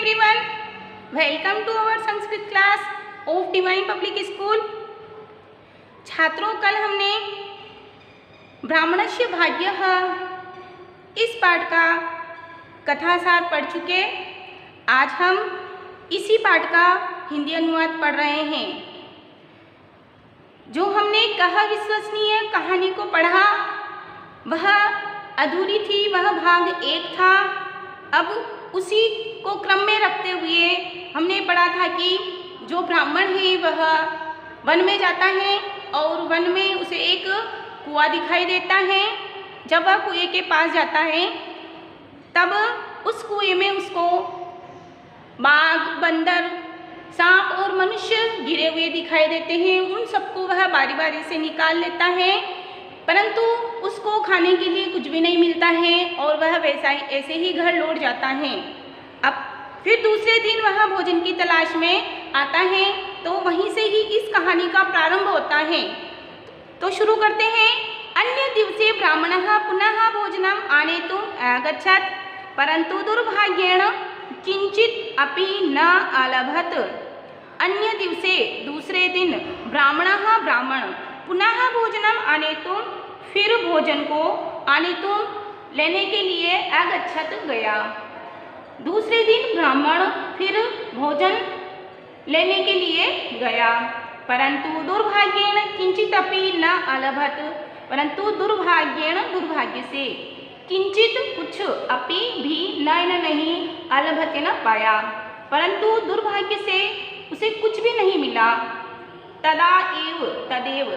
everyone, welcome to our Sanskrit class of divine public school. छात्रों, कल हमने ब्राह्मणस्य भाग्यः इस पाठ का कथासार पढ़ चुके। आज हम इसी पाठ का हिंदी अनुवाद पढ़ रहे हैं। जो हमने कहा विश्वसनीय कहानी को पढ़ा वह अधूरी थी, वह भाग 1 था। अब उसी को क्रम में रखते हुए हमने पढ़ा था कि जो ब्राह्मण है वह वन में जाता है और वन में उसे एक कुआं दिखाई देता है। जब वह कुएं के पास जाता है तब उस कुएं में उसको बाघ, बंदर, सांप और मनुष्य गिरे हुए दिखाई देते हैं। उन सबको वह बारी बारी से निकाल लेता है, परंतु उसको खाने के लिए कुछ भी नहीं मिलता है और वह ऐसे ही घर लौट जाता है। अब फिर दूसरे दिन वह भोजन की तलाश में आता है, तो वहीं से ही इस कहानी का प्रारंभ होता है। तो शुरू करते हैं। अन्य दिवसे ब्राह्मणः पुनः भोजनम आनेतुम् आगच्छत्, परंतु दुर्भाग्येण किंचित अपि न अलभत। अन्य दिवसे दूसरे दिन ब्राह्मण पुनः भोजनम आनेतुम, फिर भोजन को आनेतुम लेने के लिए आगच्छत गया। दूसरे दिन ब्राह्मण फिर भोजन लेने के लिए गया, परंतु दुर्भाग्येण किंचित अपि न अलभत, परंतु दुर्भाग्य से किंचित कुछ अपि भी नहीं अलभत न पाया, परंतु दुर्भाग्य से उसे कुछ भी नहीं मिला। तदेव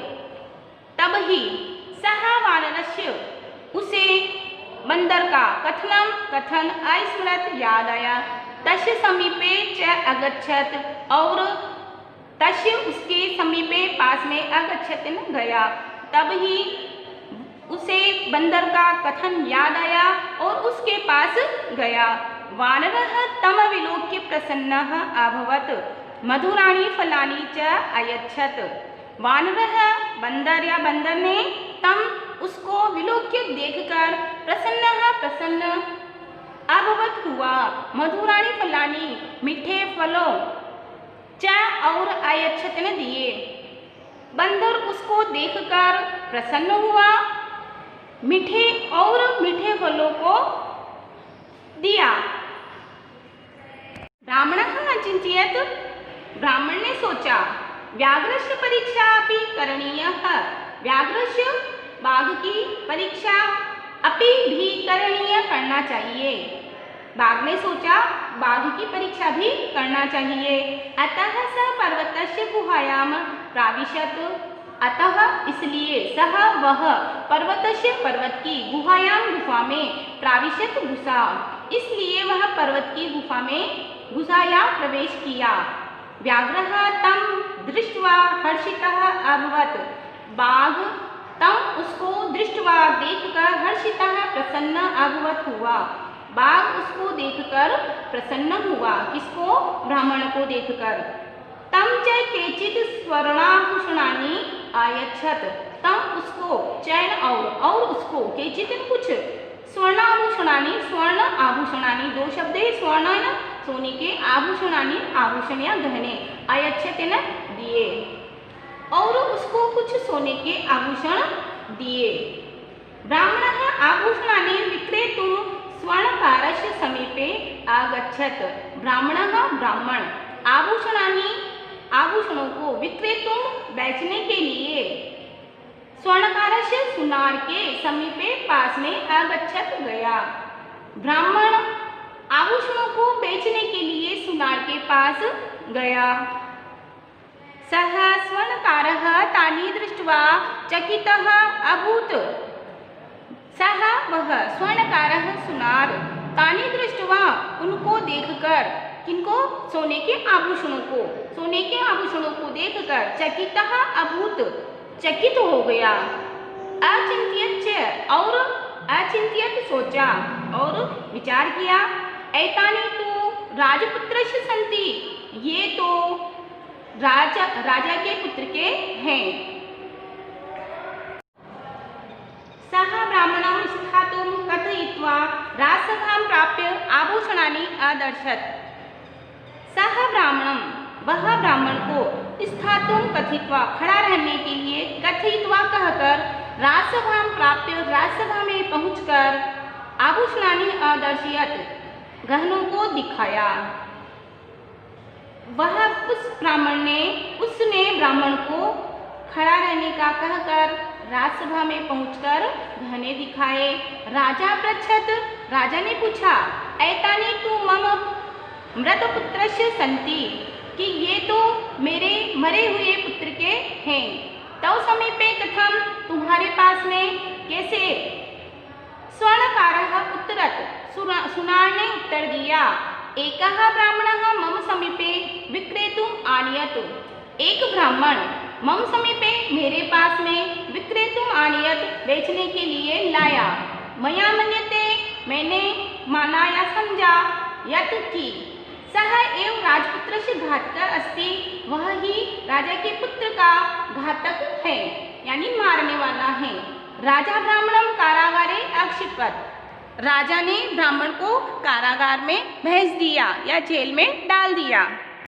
तब ही सह वानरस्य, उसे बंदर का कथन अस्मरत याद आया। तस्य समीपे च अगच्छत, और तस्य उसके समीपे पास में अगच्छत न गया। तब ही उसे बंदर का कथन याद आया और उसके पास गया। वानरः तम विलोक्य प्रसन्नः अभवत्, मधुराणि फलानि च अयच्छत। वानरः बंदर ने तम उसको विलोक्य देखकर प्रसन्न अभवत हुआ। मधुराणि फलानि मीठे फलों च और अयच्छत ने दिए। बंदर उसको देखकर प्रसन्न हुआ, मीठे फलों को दिया। ब्राह्मणः अचिंत्यत, ब्राह्मण ने सोचा, व्याघ्रस्य परीक्षा अपि करणीयः, व्याघ्रस्य बाघ की परीक्षा अपि भी करणीय करना चाहिए। बाघ ने सोचा बाघ की परीक्षा भी करना चाहिए। अतः सः पर्वतस्य गुहायां प्राविशत, अतः इसलिए सह वह पर्वत की गुफा में प्राविशत घुसा, इसलिए वह पर्वत की गुफा में घुसा या प्रवेश किया। व्याघ्रः तं दृष्ट्वा हर्षितः अभवत्, बाघ तम उसको दृष्ट्वा देखकर हर्षितः प्रसन्न अभवत् हुआ, बाघ उसको देखकर प्रसन्न हुआ। किसको? ब्राह्मण को देखकर। तम च केचित् स्वर्णाभूषणानि अयच्छत, तम उसको चैन और उसको केचित् कुछ स्वर्णाभूषणानि, स्वर्ण आभूषणानि, 2 शब्द है। स्वर्ण न सोने के, आभूषणानि आभूषण या गहने, अयच्छत न दिए, और उसको कुछ सोने के आभूषण दिए। ब्राह्मणः आभूषणानि विक्रेतुं स्वर्णकारस्य समीपे आगच्छत, ब्राह्मण आभूषणों को विक्रेतुं बेचने के लिए स्वर्णकारस्य सुनार के समीपे पास में आगच्छत गया। ब्राह्मण आभूषणों को बेचने के लिए सुनार के पास गया। सः स्वर्णकारः तानि दृष्ट्वा चकितः अभूत्, सः वह स्वर्णकारः सुनार तानि दृष्ट्वा उनको देखकर, किनको? सोने के आभूषणों को देखकर चकितः अभूत्, चकित हो गया। अचिंत्यत सोचा और विचार किया। एतानि तु राजपुत्रस्य सन्ति, ये तो राजा के पुत्र के हैं। सः ब्राह्मणं स्थातुं कथयित्वा राजसभां प्राप्य आभूषणानि अदर्शत्, वह ब्राह्मण को स्थातुं कथित्वा खड़ा रहने के लिए कथित्वा कहकर राजसभा प्राप्त राजसभा में पहुंचकर आभूषणानि अदर्शयत् गहनों को दिखाया। उसने ब्राह्मण को खड़ा रहने का कहकर राजसभा में पहुंचकर गहने दिखाए। राजा पृच्छत् राजा ने पूछा एतानि तु मम मृतपुत्रस्य सन्ति कि ये तो मेरे मरे हुए पुत्र के हैं। तव समीपे कथम तुम्हारे पास में कैसे? स्वर्णकारः उत्तरत् सुनार ने उत्तर दिया एकः ब्राह्मणः मम समीपे विक्रेतुम् आनयत्। एक ब्राह्मण मम समीपे मेरे पास में विक्रेतुम् आनयत् बेचने के लिए लाया। मया मन्यते मैंने माना या समझा यत् कि सः एव राजपुत्रस्य घातकः अस्ति, वह ही राजा के पुत्र का घातक है यानी मारने वाला है। राजा ब्राह्मणं कारागारे अक्षिपत्। राजा ने ब्राह्मण को कारागार में भेज दिया या जेल में डाल दिया।